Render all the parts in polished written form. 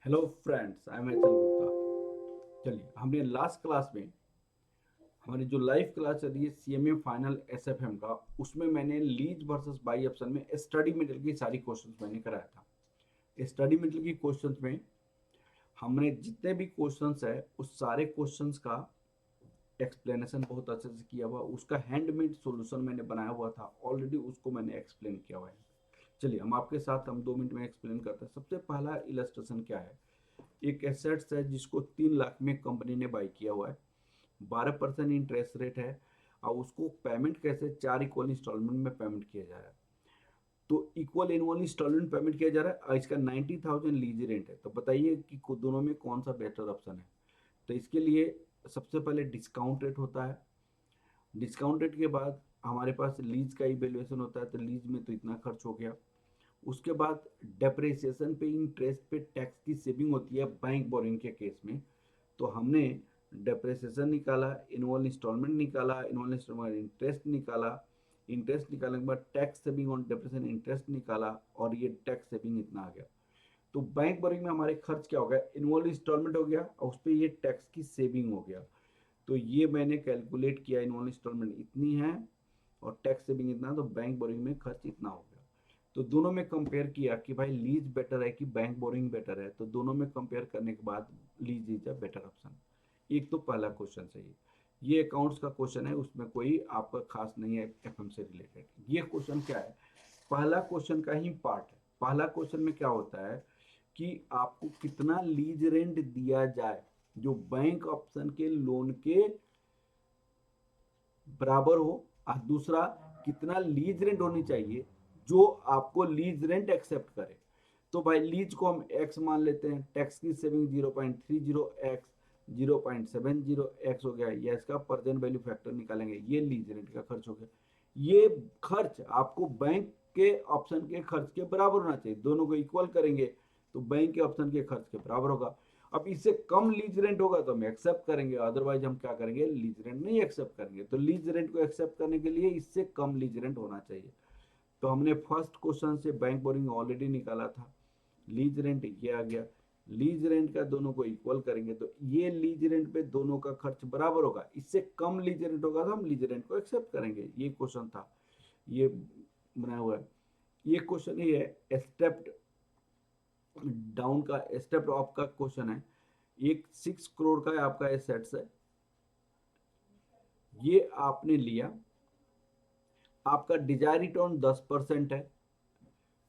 Hello friends, I am H L Gupta. चलिए, हमने last class में हमारी जो लाइव क्लास चल रही है सीएमए फाइनल एसएफएम का, उसमें मैंने लीज वर्सेस बाई ऑप्शन में स्टडी मेटेरियल की सारी क्वेश्चंस मैंने कराया था। स्टडी मेटेरियल की क्वेश्चंस में हमने जितने भी क्वेश्चंस है उस सारे क्वेश्चंस का एक्सप्लेनेशन बहुत अच्छे से किया हुआ, उसका हैंडमेड सॉल्यूशन मैंने बनाया हुआ था ऑलरेडी, उसको मैंने एक्सप्लेन किया हुआ है। चलिए, हम आपके साथ हम 2 मिनट में एक्सप्लेन करते हैं। सबसे पहला इलस्ट्रेशन क्या है। एक एसेट्स है जिसको 3 लाख में कंपनी ने बाई किया हुआ है, 12% इंटरेस्ट रेट है, और उसको पेमेंट कैसे 4 इक्वल इंस्टॉलमेंट में पेमेंट किया जा रहा है। तो इक्वल एनुअल इंस्टॉलमेंट पेमेंट किया जा रहा है और इसका 90,000 लीज रेंट है। तो बताइए कि दोनों में कौन सा बेटर ऑप्शन है। तो इसके लिए सबसे पहले डिस्काउंट रेट होता है। डिस्काउंट रेट के बाद हमारे पास लीज का इवेल्युएशन होता है, तो लीज में तो इतना खर्च हो गया। उसके बाद डेप्रिसिएशन पे इंटरेस्ट पे टैक्स की सेविंग होती है बैंक बोरिंग के केस में। तो हमने डेप्रिसिएशन निकाला, इनवॉल इंस्टॉलमेंट निकाला, इनवॉल इंस्टॉलमेंट इंटरेस्ट निकाला, इंटरेस्ट निकालने के बाद tax saving on depreciation interest निकाला, और ये टैक्स सेविंग इतना आ गया। तो बैंक बोरिंग में हमारे खर्च क्या हो गया, इनवॉल्व इंस्टॉलमेंट हो गया और उस पर ये टैक्स की सेविंग हो गया। तो ये मैंने कैलकुलेट किया, इनवॉल्व इंस्टॉलमेंट इतनी है और टैक्स सेविंग इतना, तो बैंक बोरिंग में खर्च इतना हो गया। तो दोनों में कंपेयर किया कि भाई लीज बेटर है कि बैंक बोरिंग बेटर है, तो दोनों में कंपेयर करने के बाद lease is a better option. एक तो पहला क्वेश्चन सही। ये अकाउंट्स का क्वेश्चन है, उसमें कोई आपका खास नहीं है एफएम से रिलेटेड। ये क्वेश्चन क्या है, पहला क्वेश्चन का ही पार्ट है। पहला क्वेश्चन में क्या होता है कि आपको कितना लीज रेंट दिया जाए जो बैंक ऑप्शन के लोन के बराबर हो, और दूसरा कितना लीज रेंट होनी चाहिए जो आपको लीज रेंट एक्सेप्ट करे। तो भाई लीज को हम एक्स मान लेते हैं, टैक्स की सेविंग 0.30 एक्स, 0.70 एक्स हो गया, या इसका प्रेजेंट वैल्यू फैक्टर निकालेंगे, ये लीज रेंट का खर्च हो गया। ये खर्च आपको बैंक के ऑप्शन के खर्च के बराबर होना चाहिए, दोनों को इक्वल करेंगे तो बैंक के ऑप्शन के खर्च के बराबर होगा। अब इससे कम लीज रेंट होगा तो हम एक्सेप्ट करेंगे, अदरवाइज हम क्या करेंगे, लीज रेंट नहीं एक्सेप्ट करेंगे। तो लीज रेंट को एक्सेप्ट करने के लिए इससे कम लीज रेंट होना चाहिए। तो हमने फर्स्ट क्वेश्चन से बैंक बोरिंग ऑलरेडी निकाला था, लीज रेंट ये आ गया। लीज रेंट का दोनों को इक्वल करेंगे तो ये लीज रेंट पे दोनों का खर्च बराबर होगा, इससे कम लीज रेंट होगा तो हम लीज रेंट को एक्सेप्ट करेंगे। ये क्वेश्चन था, ये बनाया हुआ है। ये क्वेश्चन ये है स्टेप्ड डाउन का, स्टेप्ड अप का क्वेश्चन है। एक 6 करोड़ का आपका एसेट्स है, ये आपने लिया, आपका डिजायर रिटर्न 10% है।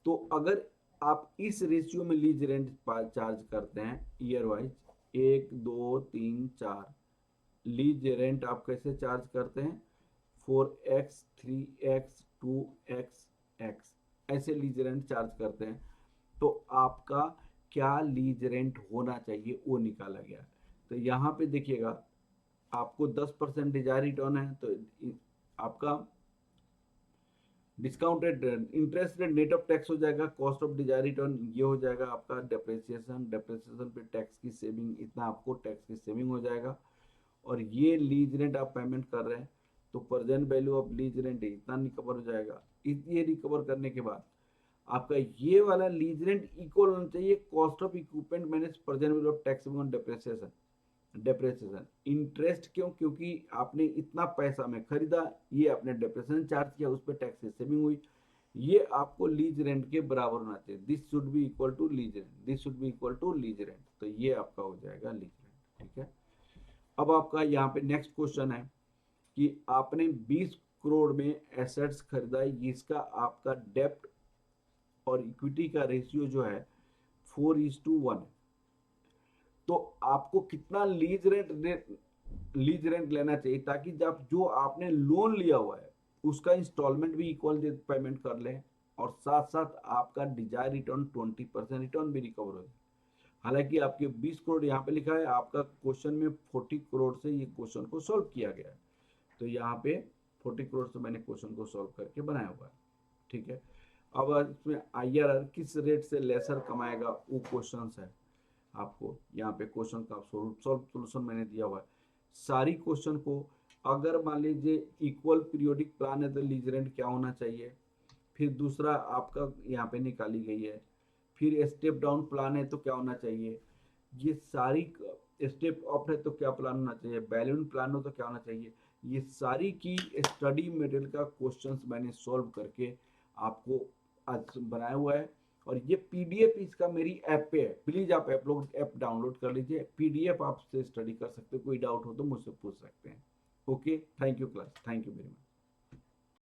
तो अगर आप इस रेशियो में लीज रेंट चार्ज करते हैं ईयर वाइज, 1 2 3 4, लीज रेंट आप कैसे चार्ज करते हैं, 4x 3x 2x x, ऐसे लीज रेंट चार्ज करते हैं। तो आपका क्या लीज रेंट होना चाहिए वो निकाला गया। तो यहाँ पे देखिएगा, आपको 10% डिजायर रिटर्न है, तो आपका discounted interest rate net of tax हो जाएगा, कॉस्ट ऑफ डिजायर रिटर्न ये हो जाएगा आपका, डेप्रिसिएशन, डेप्रिसिएशन पे टैक्स की सेविंग, इतना आपको टैक्स की सेविंग हो जाएगा। और ये लीज रेंट आप पेमेंट कर रहे हैं, तो present value of lease rent इतना रिकवर हो जाएगा। ये रिकवर करने के बाद आपका ये वाला लीज रेंट इक्वल होना चाहिए cost of equipment minus present value of tax on depreciation. Depreciation interest क्यों, क्योंकि आपने इतना पैसा में खरीदा, ये आपने डेप्रिसिएशन चार्ज किया, उस पर टैक्स की सेविंग हुई। ये आपको लीज रेंट के बराबर होना चाहिए, this should be equal to lease rent, this should be equal to lease rent. तो ये आपका हो जाएगा लीज रेंट, ठीक है। अब आपका यहाँ पे नेक्स्ट क्वेश्चन है कि आपने 20 करोड़ में एसेट्स खरीदा, इसका आपका डेप्ट और इक्विटी का रेशियो जो है 4:1 है। तो आपको कितना लीज रेंट लेना चाहिए ताकि जब जो आपने लोन लिया हुआ है उसका इंस्टॉलमेंट भी इक्वल पेमेंट कर लें, और साथ साथ आपका डिजायर रिटर्न 20% रिटर्न भी रिकवर हो जाए। हालांकि आपके 20 करोड़ यहाँ पे लिखा है, आपका क्वेश्चन में 40 करोड़ से ये क्वेश्चन को सॉल्व किया गया है। तो यहाँ पे 40 करोड़ से मैंने क्वेश्चन को सॉल्व करके बनाया हुआ है, ठीक है। अब इसमें आईआरआर किस रेट से लेसर कमाएगा वो क्वेश्चन है। आपको यहाँ पे क्वेश्चन का सोल्यूशन मैंने दिया हुआ है सारी क्वेश्चन को। अगर मान लीजिए इक्वल पीरियोडिक प्लान है तो लीज रेंट क्या होना चाहिए, फिर दूसरा आपका यहाँ पे निकाली गई है, फिर स्टेप डाउन प्लान है तो क्या होना चाहिए, ये सारी स्टेप अप है तो क्या प्लान होना चाहिए, बैलून प्लान हो तो क्या होना चाहिए, ये सारी की स्टडी मटेरियल का क्वेश्चंस मैंने सॉल्व करके आपको आज बनाया हुआ है। और ये पीडीएफ इसका मेरी ऐप पे है, प्लीज आप ऐप लोग ऐप डाउनलोड कर लीजिए, पीडीएफ आपसे स्टडी कर सकते हो, कोई डाउट हो तो मुझसे पूछ सकते हैं। Okay, thank you class, thank you very much.